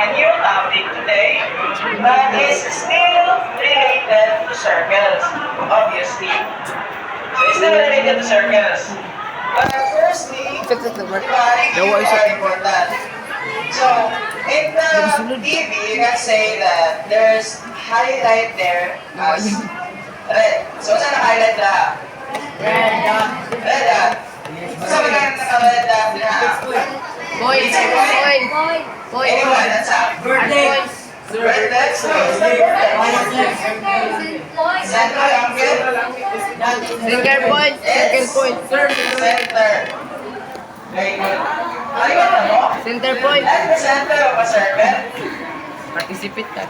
a new topic today that is still related to circles, obviously. So it's still related to circles. But firstly, dividing is very important. So in the TV, you can say that there's highlight there as red. So what's the highlight na? Red. So we're going to red na. Boy. Anyone, that's up. Birthday. Birthday. So it's the birthday. Center, uncle. Finger point. Second point. Center. Very good. Ano yung ano? Center point. At the center of a circle. Participate ka.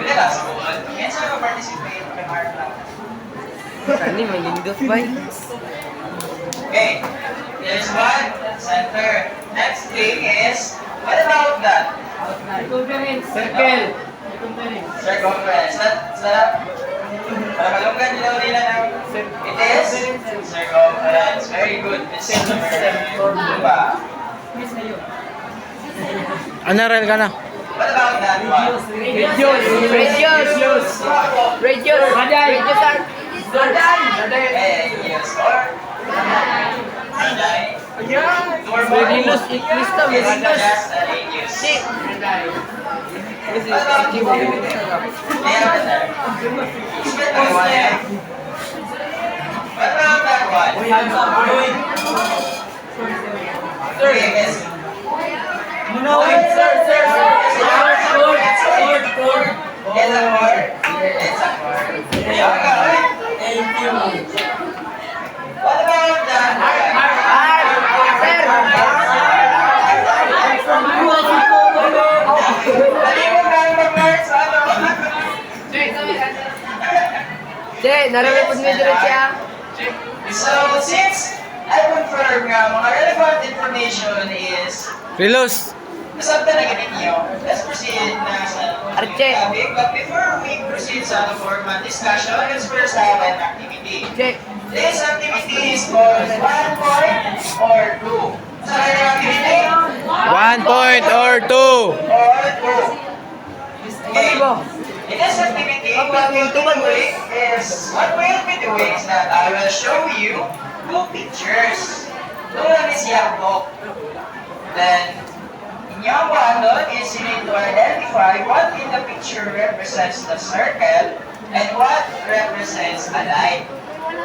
Pwede lang sa buwan. Yan sa participate kay Marla. Kani, may lindot ba? Okay. There's one. Center. Next thing is, what about that? Circle. Circumference. Para malunggan nila nila na it is circumference. Very good. This is number 2. Anaral ka na. What about that one? Radius. Yes. Or? Radii. Radius. Lista mo. It's just a radius. What about that one? Okay, yes. It's a chord. What about that one? Nararapod mo dito siya. So, since I confirm nga, mga relevant information is Rilos. nasabta na ganit niyo, let's proceed na sa Arche. topic. But before we proceed sa formal discussion, let's first have an activity. Check. This activity is called 1 point or 2. Sa kanyang activity? 1 point or 2. Or 2. Okay. Ano? In this activity, what we'll be doing is that I will show you 2 pictures. Two lang is yabok. Then, inyong ano is you need to identify what in the picture represents the circle and what represents a line.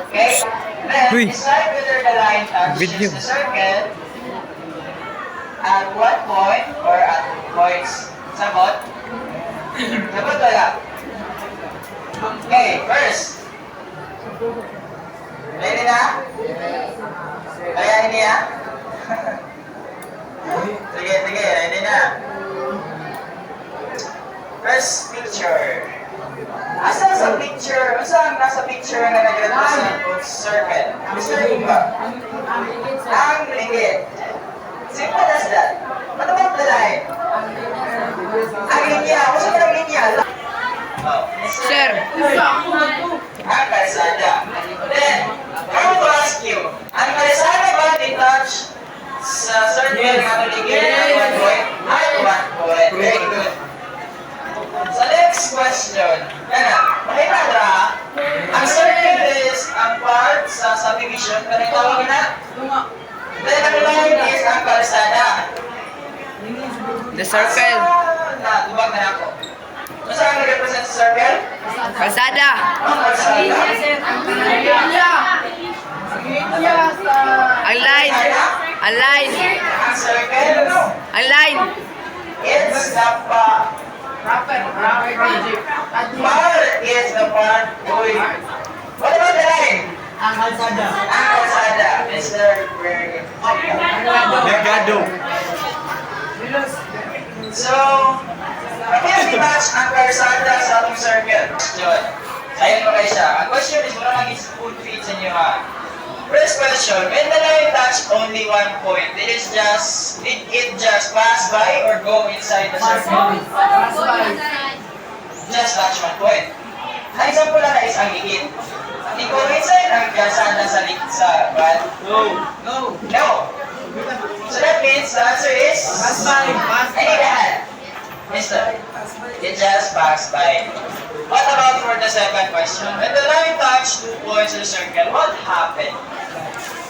Okay? Then, Uy. decide whether the line touches Video. the circle at 1 point or at 2 points. Sagot? Sagot wala. Okay, first. Ready na? Kaya hindi ah? Sige, ready na. First picture. Asa sa picture? Saan nasa picture na nag-represent of circle? Mr. Iba. Ang linggit. Simple as that. What about the line? Ang linya. Kung saan ang linya? Oh. Sir. Ang kalsada. Then, I want to ask you, ang kalsada ba detach sa circle na tuligid ng 1 point? At 1 point. Very good. Sa next question, makita na, ang circle is ang part sa subdivision na nagtawag na. Then, ang line is ang kalsada. The circle. Tubag na ako. Kung saan nag-represent sa circle? Kalsada. Ang kalsada. Ang line. Ang line. Ang circle. Ang line. It's the part. Part is the part doing. What about the line? Ang kalsada. Mr. Bergen. Mercado. So, kaya match ang kalsada sa atong circle. Yun. Ayun mo kayo siya. Ang question is, wala nang spoon feed sa inyo ha. First question, when the line touch only 1 point, did it just pass by or go inside the circle? Just touch 1 point. Ang example na is ang higit. Hindi ko inside ang kalsada sa No. So that means the answer is... I need a hand. Mister, it just passed by. What about for the second question? When the line touched 2 points in the circle, what happened?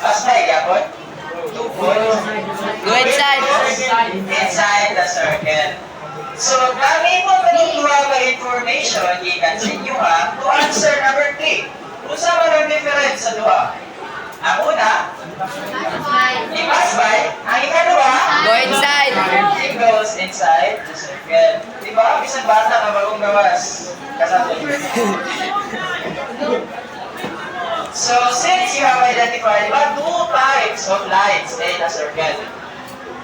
Pass by, yapon? 2 points. Go inside. Inside the circle. So, kami mo manutuwa ka information gikan sa inyo ha to answer number 3. Kung sa man ang difference sa duha? Ang una, i-pass by. Ang ikalawa, Go inside. it goes inside the circle. Diba? Bisan bata ka bagong gawas. Kasama. So, since you have identified diba, 2 types of lines in a circle.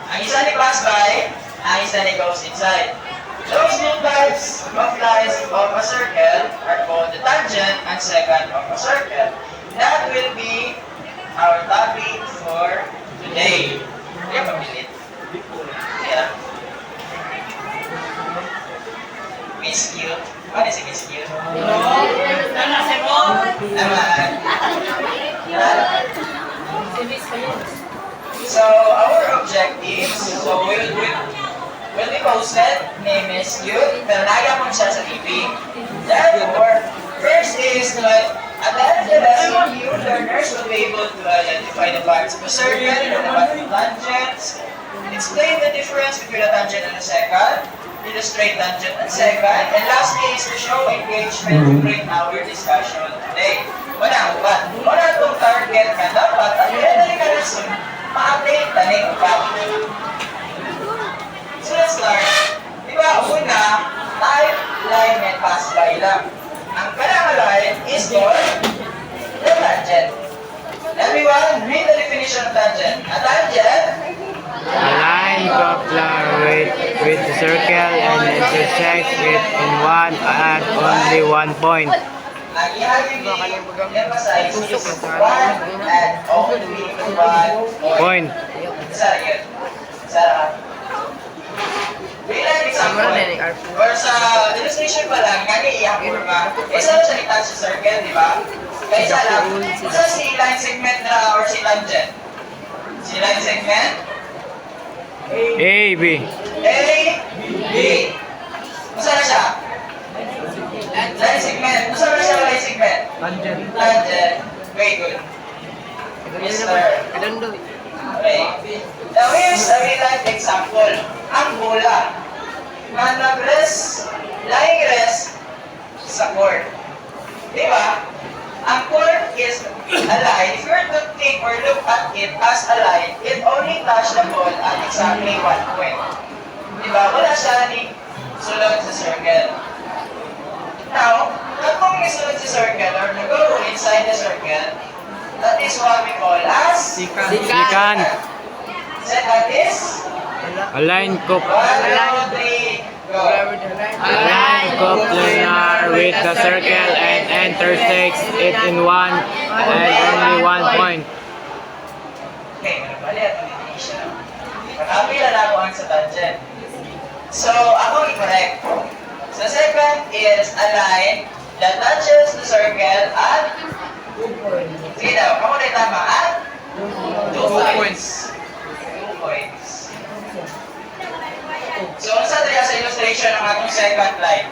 Ang isa ni pass by, ang isa ni goes inside. Those 2 types of lines of a circle are called the tangent and secant of a circle. That will be our topic for today. Kaya pamilit. Yeah. Miss Q. Ano si Miss Q? Naman. So, our objectives, so will be posted ni Miss Q, pero nagapon siya sa TV. Therefore, first is that at the end of the lesson, you learners will be able to identify the parts of a circle and the parts of tangents, explain the difference between a tangent and a secant, illustrate tangent and secant, and lastly is to show engagement during our discussion today. Wala itong target ka dapat at yan ka lesson, ma-update na rin ka. So let's start. Diba, una, type, line, and pass by lang. Ang kanang line is called the tangent. Everyone, read the definition of tangent. A tangent, A line perpendicular with the circle and intersects it in one at only one point. ang ihaging emphasize is one and only one point. Point. Isa lang yun. Isa lang. Bilang example, or sa illustration pa lang, nga i-apur ka, isa lang siya ni-touch sa circle, di ba? Kaya isa lang, isa si line segment na or si tangent. Si line segment, A, B. A, B. Masa na siya? Line segment. Masa na siya line segment? Tangent. Very good. Mister. Okay. Now here's a real life example. Ang bola. Na nag-rest, lying rest sa court. Di ba? Ang court is a line. If you were to take or look at it as a line, it only touch the ball at exactly 1 point. Di ba? Wala siya ni sulod sa circle. Now, kapag isulod sa circle or nag-go inside the circle, that is what we call as Secant. secant is A line 1, 2, 3, go. A line coplanar with the circle and intersects it in one and only one point. Okay, mali at definition. Makapila na ako ang sa tangent. So, ako i-correct. So, second is a line that touches the circle at 2 points. Sige daw, ako na tama at 2 points. 2 points. So, ano sa sa illustration ng atong second line?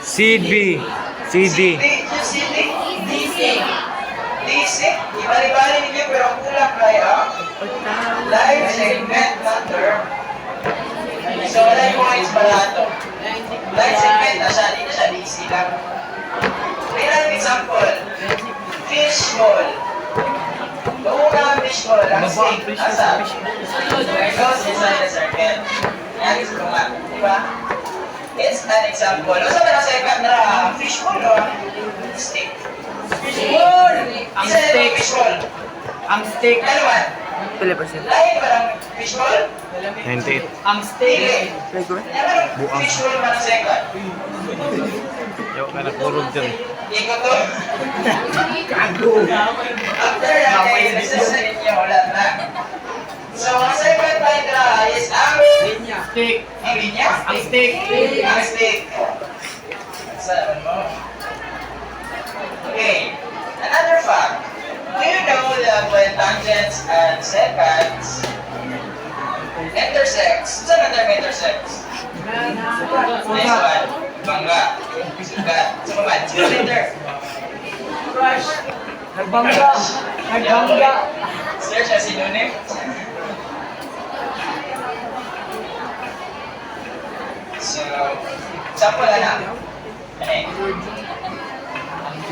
CD. CD. CD? DC. DC? Ibali-bali ninyo pero kulang kaya line segment na term. So, line points pala ito. Line segment na siya, hindi na siya DC lang. May lang example. Fishbowl. Doon ka ang fishbowl. Ang steak. Asa? Goes inside the circle. Yan is lunga. Diba? It's an example. O sabi na second na fishbowl o steak? Fishbowl! Isa na yung fishbowl. Ang steak. Ano man? Lain ba ng fishbowl? 98. Ang steak. Buang. Fishbowl ba ng second? Yo, ka nakurog dyan. Iko to. After that, ay nasa inyo, wala na. So, ang second line na is ang Steak. ang linya? Ang steak. Ang steak. Saan mo? Okay. Another fact. Do you know that when tangents and secants Intersects. Saan ang term intersects? Next one. Bangga. Sugat. Sumamad. Sino later? Nagbangga. Nagbangga. Sir, siya synonym? So, sample na. Ano eh?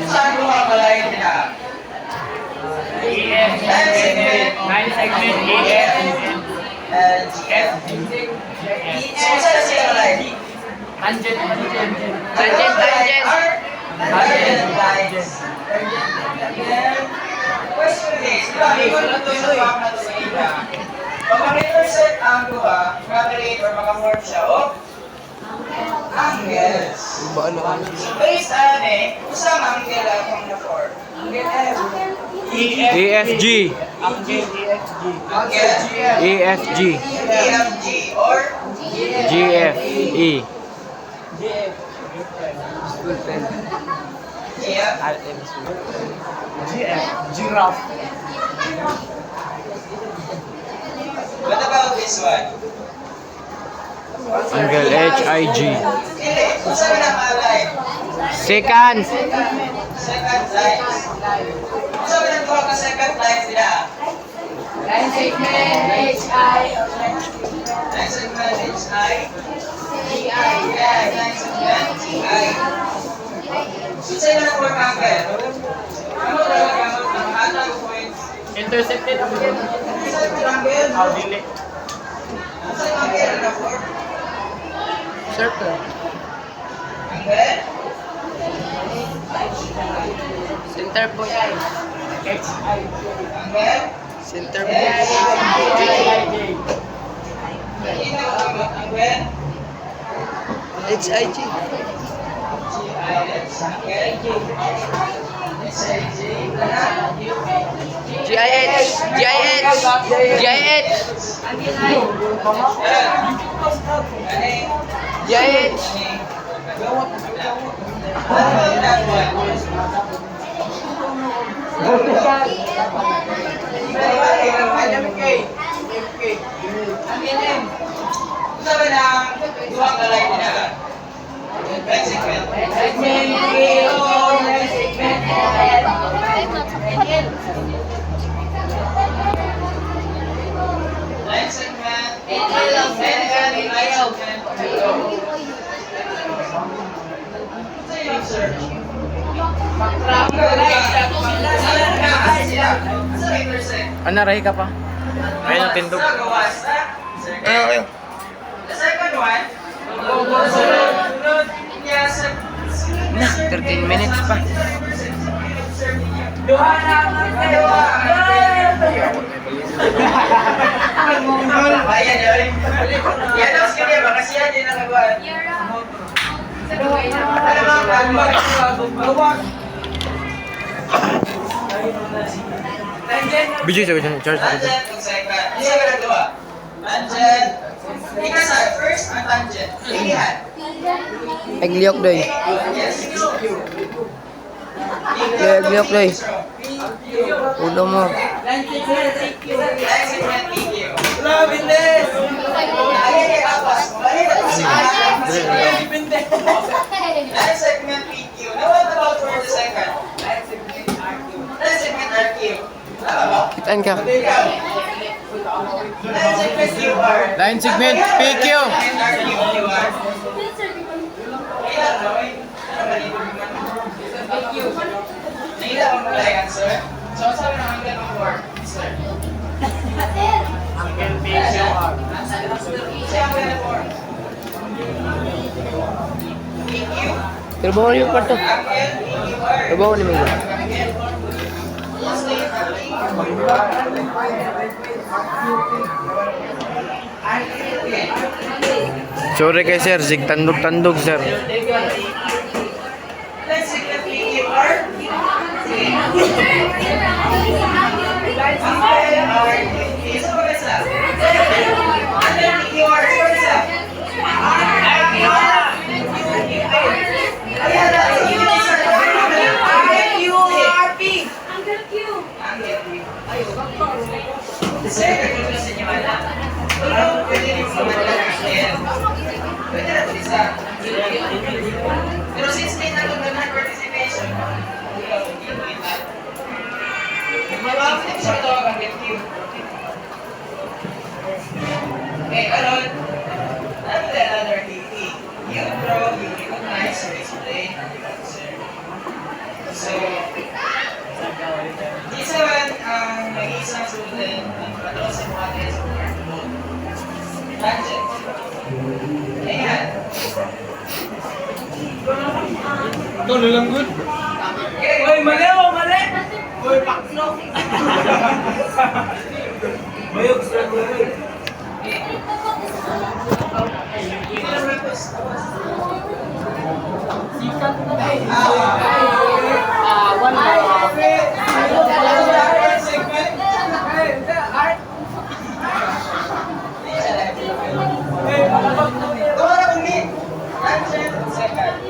Saan mo mga pala yung pinaka? Nine segment EF. And F. So, saan na sila malay? Tangent. Tangent. Tangent lines. Question is, grabe ko na ito sa mga natuloy. Pag mag-intersect ang duha, calculate or maka-form siya, angles. Based on usang angle ang na-form. EFG. Angle EFG. EFG or GFE. Giraffe. What about this one? Angle HIG. Hindi, usa na malay. Secant. Second lines. Usa na duha ka second lines nila. Line segment HI. Line segment HI. Yeah, line segment HI. So, sa'yo na form angle. Ano talaga ang atag points? Intercepted ako din. Second angle. How dili? Sa'yo angle na form? Circle. Angle. Center point. XI. Angle. Center Yes. HIJ. Nakita ko ba angle? HIG. GIH. Sabi na, duwang kalay nila. Segment. Line segment. Ano, rahi ka pa? Ayun ang tindog. The second one, Na, 13 minutes pa. Ayan, yun. Yan ang skill niya, baka siya din nakagawa. Ano ba ang plan? Video sa kanya, charge ako. Tangent kung second. Isa ka nagawa. Tangent. Ikasa, first ang tangent. Ilihan. Egliok doy. Yes. Egliok doy. Ulo mo. Line segment PQ. Love in this! Ayan yung apas. Balik ako si Line segment PQ. Now what about for the second? Line segment RQ. Tama ba? Saan ka? Ikaw. Line segment QR. Line segment PQ. Line RQ. QR. Kailan, Roy? Nahila mo mula yung answer? So, sabi ng hanggang ng form? Sir. Angle PQR. Siya hanggang ng form. PQ. Trabaho niyo pa to. Hanggang PQR. Trabaho ni Miguel. Sorry kay sir, sig tandog-tandog sir. Let's see the PQR. Sir, Pwede na ito isa. Pero since may nagaganahan participation, mababa din siya ito ang get you. Okay, Aaron. After another DT, you draw, you recognize, you explain, you answer. So, isa man ang nag-iisang student ang patrol sa mga test of cardboard. Tangent. Ayan. Ito lang good. Okay. Uy, mali oh, mali! Uy, paklo! Mayok sa gulo. Sikat na eh. One Tumara kong lead. Tangent, second.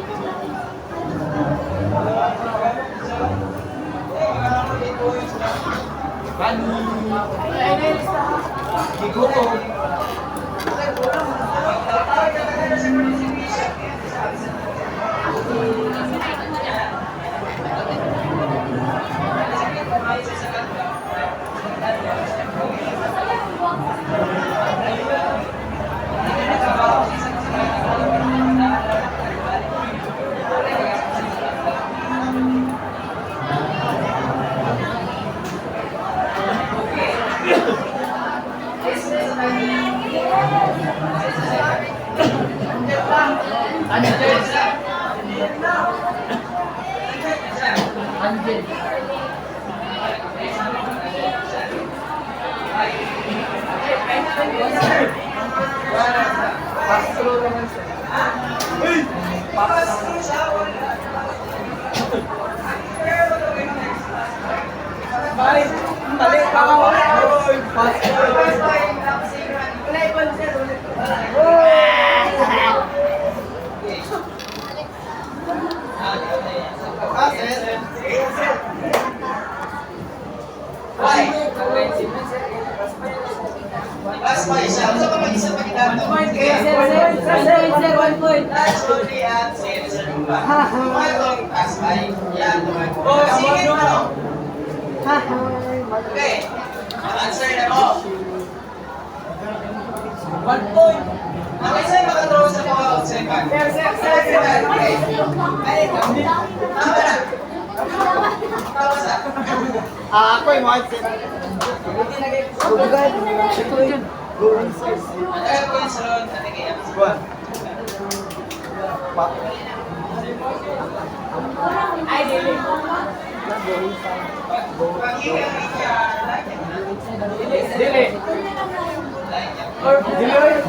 Why? Last point siya. Ano pa mag-isa pa kita? That's only at sir. Tumatong pass by. Yan, tumatong. Oh, sige mo. Okay. Answer na mo. 1 point. Ang isa yung makadraw sa mga second. Okay. Tama na. Tama sa. Ako yung mga Ang po yung salon at tingin.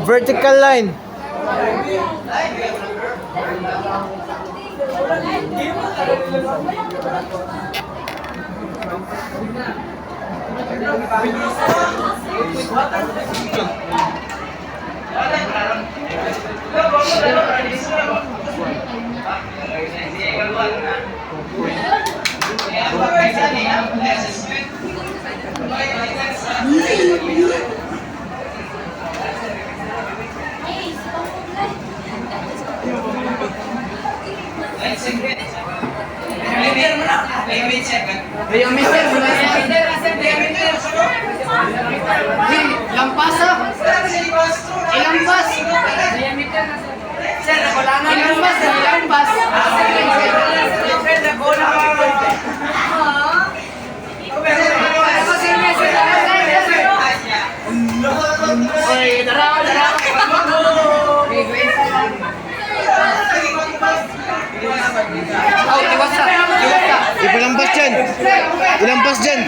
Vertical line. Lampas ah! Ilampas! Sir, wala nga ilampas! Ilampas! Oy, daraw! Oh, iwasa! Ipalampas dyan. Ilampas dyan.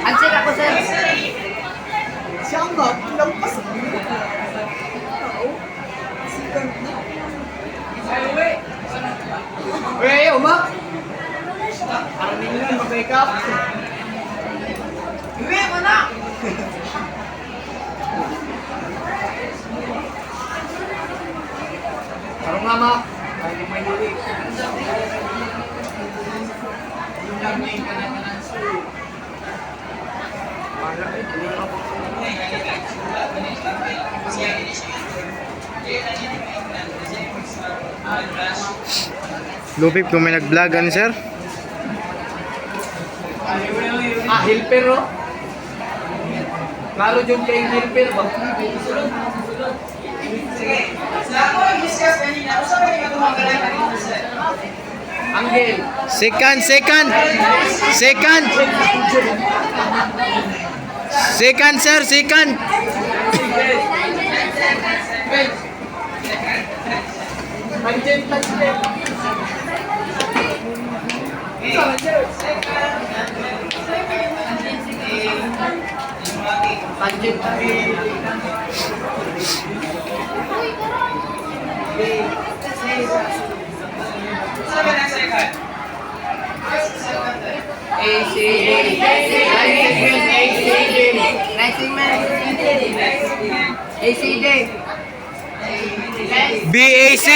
Answer ako, sir. Uy, umak! Parang nila mag-wake up. Uy, mana? Parang nga, mak. Parang may huli. Yung nag-name ka na sir. Lupip kung may nag-vlog ano sir? Helper oh. Klaro dyan kayong helper ba? Sige. Sa ako i-discuss kanina, kung saan ba yung tumagalan kanina, sir? Anghel. Second. Second sir, second. Tangent. Saan ba na second? BAC.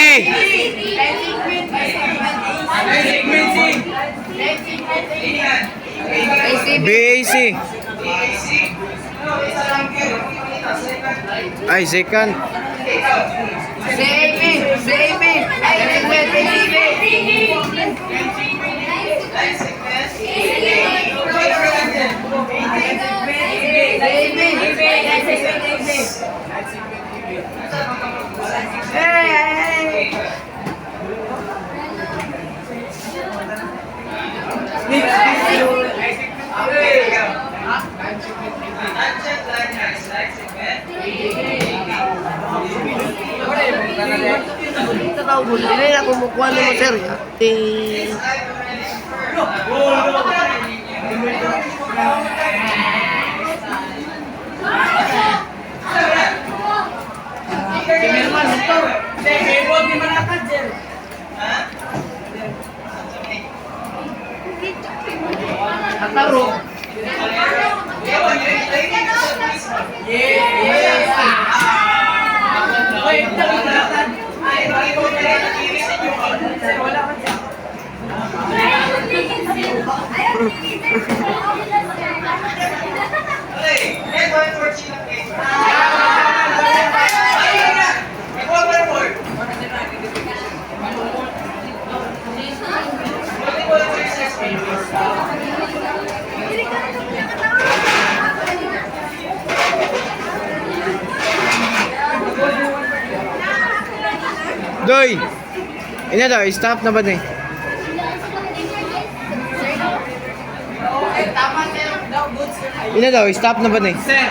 BAC. Ay, second. Hindi na kumukuha mo sir. Nataro. Doy. Ina daw, stop na ba din? Ina daw, stop na ba din? Sir.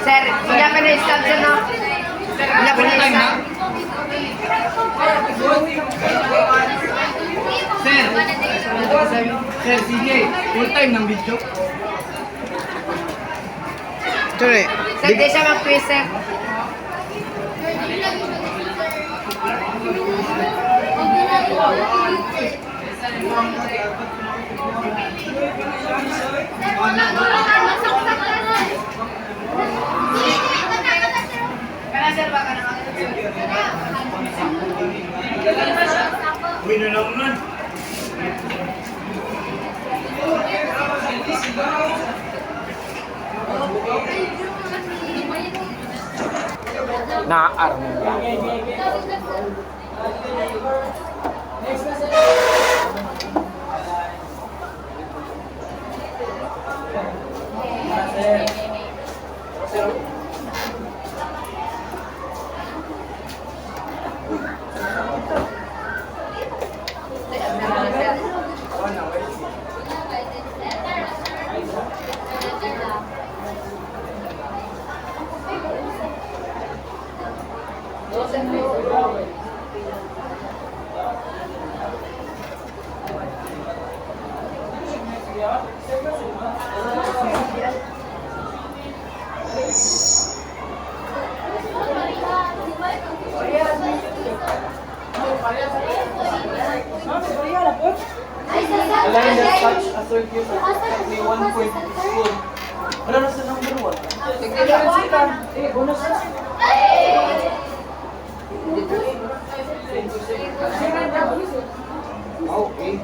Sir, hindi pa na-stop sir no? Hindi pa na-stop. Sir. Sir, CJ. Full time ng video. Sorry. Sir, di siya mag-quiz sir. Okay.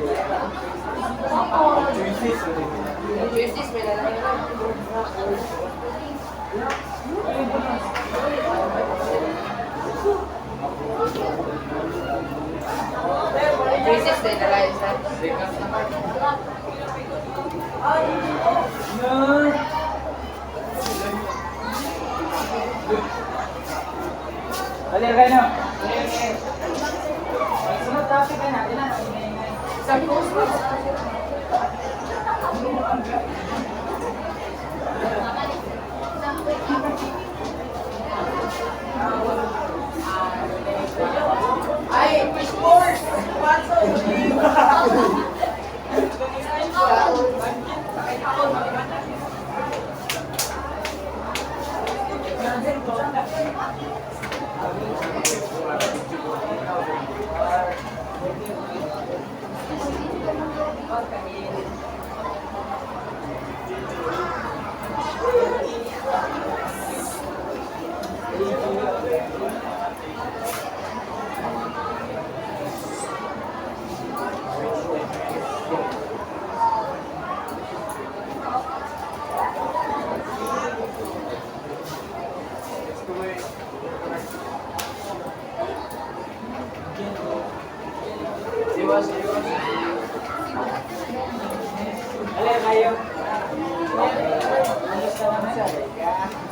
Dali, kayo na. Sunod topic ka na. Sabi ko,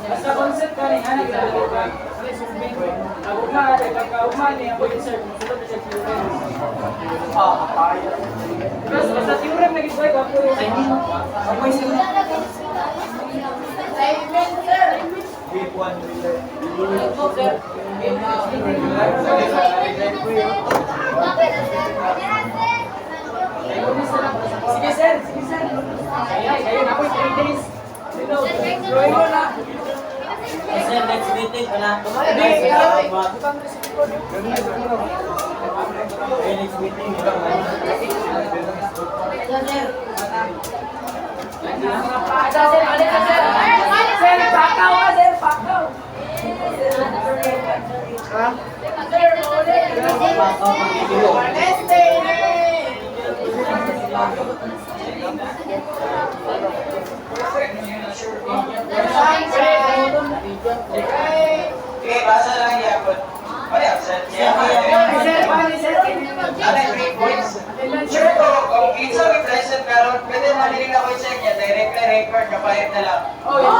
basta concept ka rin, anak sa lupa. Ugma, ugma niya, ako yung sir, musulot na siya theorem. Basta theorem na gisbay ko, ako yung ako yung sir. Sige sir, sige sir. Ayun, ako yung 3 days. Drawing mo na. Sir, next meeting ka na. Next meeting. Sir, pakaw ka, sir, pakaw. Okay, basa lang yapon. Ano yan, sir? Sir, paano, sir? Ano yung 3 points? Sure ko, kung kinsa may present karon, pwede maliling ako yung check niya. Direct na record, kapayat na lang. Oh, yes.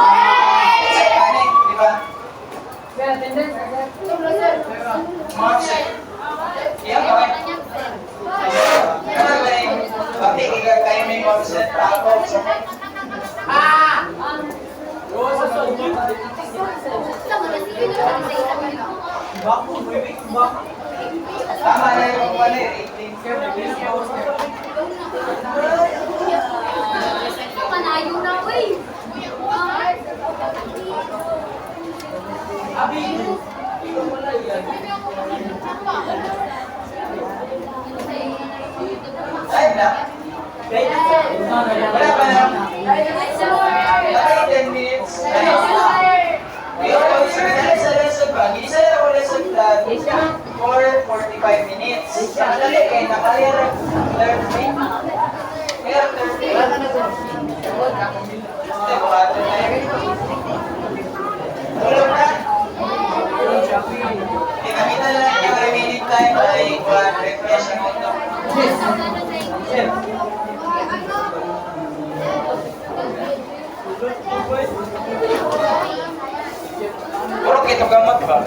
Sa kanin, di ba? Sir, attendance, sir. Mga check. Iya, okay. Ano ba yung pati kayo may consent ako sa tama na yung wala rating. Panayo na, uy! Time na. Wala pa na. Nakay 10 minutes. Ayun, sa lesson ba? Ginisa na ako lesson plan for 45 minutes. Nakadali kayo, nakalir 30. Kaya 30. Hindi, buhato na yun. Tulog na. Ikakita na lang yung remaining time ay refreshing mo ito. Puro kito gamot ba?